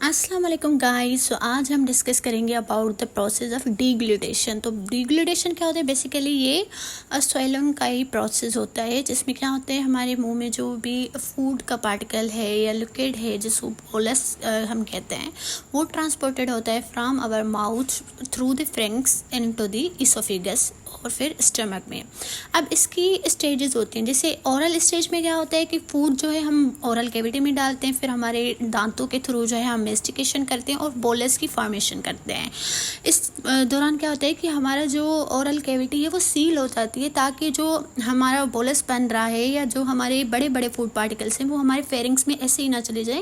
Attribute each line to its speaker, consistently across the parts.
Speaker 1: अस्सलाम वालेकुम गाइस। सो आज हम डिस्कस करेंगे अबाउट द प्रोसेस ऑफ डीग्लूटेशन। तो डीग्लूटेशन क्या होता है? बेसिकली ये स्वेलिंग का ही प्रोसेस होता है, जिसमें क्या होता है, हमारे मुंह में जो भी फूड का पार्टिकल है या लिक्विड है जिसको बोलस हम कहते हैं, वो ट्रांसपोर्टेड होता है from our mouth through the pharynx into the oesophagus और फिर स्टमक में। अब इसकी स्टेजेस होती हैं। जैसे ओरल स्टेज में क्या होता है कि फूड जो है हम ओरल कैविटी में डालते हैं, फिर हमारे दांतों के थ्रू जो है हम मेस्टिकेशन करते हैं और बोलस की फॉर्मेशन करते हैं। इस दौरान क्या होता है कि हमारा जो ओरल कैविटी है वो सील हो जाती है, ताकि जो हमारा बोलस बन रहा है या जो हमारे बड़े बड़े फूड पार्टिकल्स हैं वो हमारे फेरिंग्स में ऐसे ही ना चले जाएं,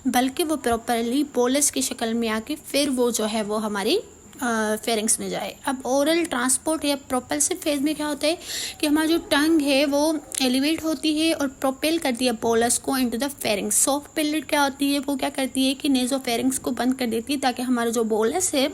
Speaker 1: बल्कि वो प्रॉपरली बोलस की शक्ल में आके फिर वो जो है वो हमारी फेरिंग्स में जाए। अब ओरल ट्रांसपोर्ट या प्रोपल्सिव फेज में क्या होता है कि हमारा जो टंग है वो एलिवेट होती है और प्रोपेल करती है बोलस को into the pharynx. Soft palate क्या होती है, वो क्या करती है कि नेज़ोफेरिंग्स को बंद कर देती है, ताकि हमारा जो बोलस है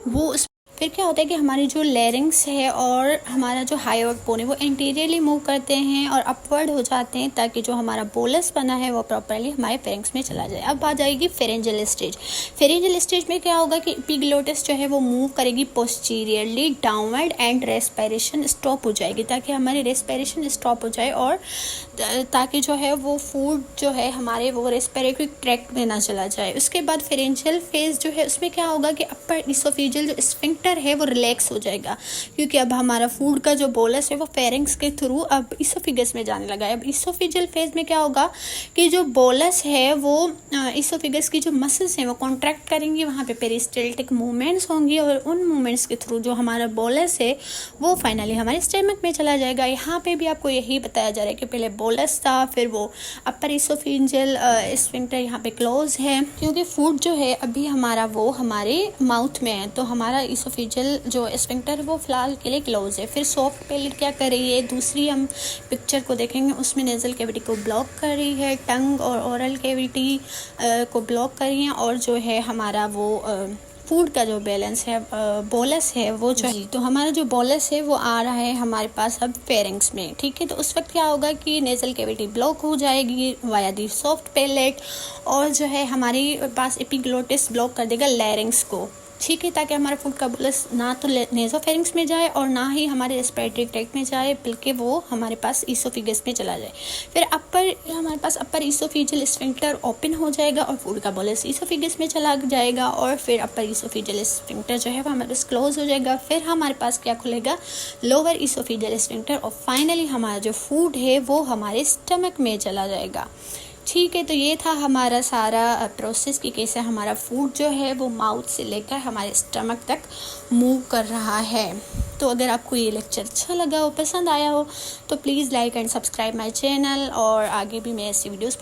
Speaker 1: वो फिर क्या होता है कि हमारी जो लैरिंग्स है और हमारा जो हाईवर्ड बोन है वो इंटीरियरली मूव करते हैं और अपवर्ड हो जाते हैं, ताकि जो हमारा बोलस बना है वो प्रॉपरली हमारे फेरिंग्स में चला जाए। अब आ जाएगी फेरेंजियल स्टेज। फेरेंजियल स्टेज में क्या होगा कि एपिग्लोटिस जो है वो मूव करेगी posteriorly downward and respiration stop हो जाएगी, ताकि हमारी रेस्पिरेशन स्टॉप हो जाए और ताकि जो है वो फूड जो है हमारे वो रेस्पिरेटरी ट्रैक्ट में ना चला जाए। उसके बाद फेरेंजियल फेज जो है उसमें क्या होगा कि अपर इसोफेजियल जो स्फिंक्टर है वो रिलैक्स हो जाएगा, क्योंकि अब हमारा फूड का जो बोलस है वो फेरिंग्स के थ्रू अब इसोफेगस में जाने लगा है। अब इसोफेजियल फेज में क्या होगा कि जो बोलस है वो इसोफेगस की जो मसल्स हैं वो कॉन्ट्रैक्ट करेंगी, वहाँ पे पेरिस्टाल्टिक मूवमेंट्स होंगी और उन मूवमेंट्स के थ्रू जो हमारा बोलस है वो फाइनली हमारे स्टमक में चला जाएगा। यहाँ पे भी आपको यही बताया जा रहा है कि पहले बोलस था, फिर वो अपर इसोफेजियल स्फिंक्टर यहाँ पे क्लोज है, क्योंकि फूड जो है अभी हमारा वो हमारे माउथ में है, तो हमारा इसोफेजियल जो स्फिंक्टर है वो फिलहाल के लिए क्लोज है। फिर सॉफ्ट पैलेट क्या कर रही है, दूसरी हम पिक्चर को देखेंगे उसमें नेजल कैविटी को ब्लॉक कर रही है, टंग और ओरल कैविटी को ब्लॉक कर रही है, और जो है हमारा वो फूड का जो बैलेंस है बोलस है वो जो है, तो हमारा जो बोलस है वो आ रहा है हमारे पास अब फेरिंग्स में। ठीक है, तो उस वक्त क्या होगा कि नेजल कैविटी ब्लॉक हो जाएगी वाया दी सॉफ्ट पैलेट, और जो है हमारे पास एपिग्लोटिस ब्लॉक कर देगा लैरिंग्स को। ठीक है, ताकि हमारा फूड का बोलस ना तो नेज़ोफेरिंग्स में जाए और ना ही हमारे रेस्पिरेटरी ट्रैक्ट में जाए, बल्कि वो हमारे पास इसोफेगस में चला जाए। फिर हमारे पास अपर इसोफेजियल स्फिंक्टर ओपन हो जाएगा और फूड का बोलस इसोफेगस में चला जाएगा, और फिर अपर इसोफेजियल स्फिंक्टर जो है वो हमारे पास क्लोज हो जाएगा। फिर हमारे पास क्या खुलेगा, लोअर इसोफेजियल स्फिंक्टर, और फाइनली हमारा जो फूड है वो हमारे स्टमक में चला जाएगा। ठीक है, तो ये था हमारा सारा प्रोसेस कि कैसे हमारा फूड जो है वो माउथ से लेकर हमारे स्टमक तक मूव कर रहा है। तो अगर आपको ये लेक्चर अच्छा लगा हो, पसंद आया हो, तो please like and subscribe my channel, और आगे भी मैं ऐसी वीडियोस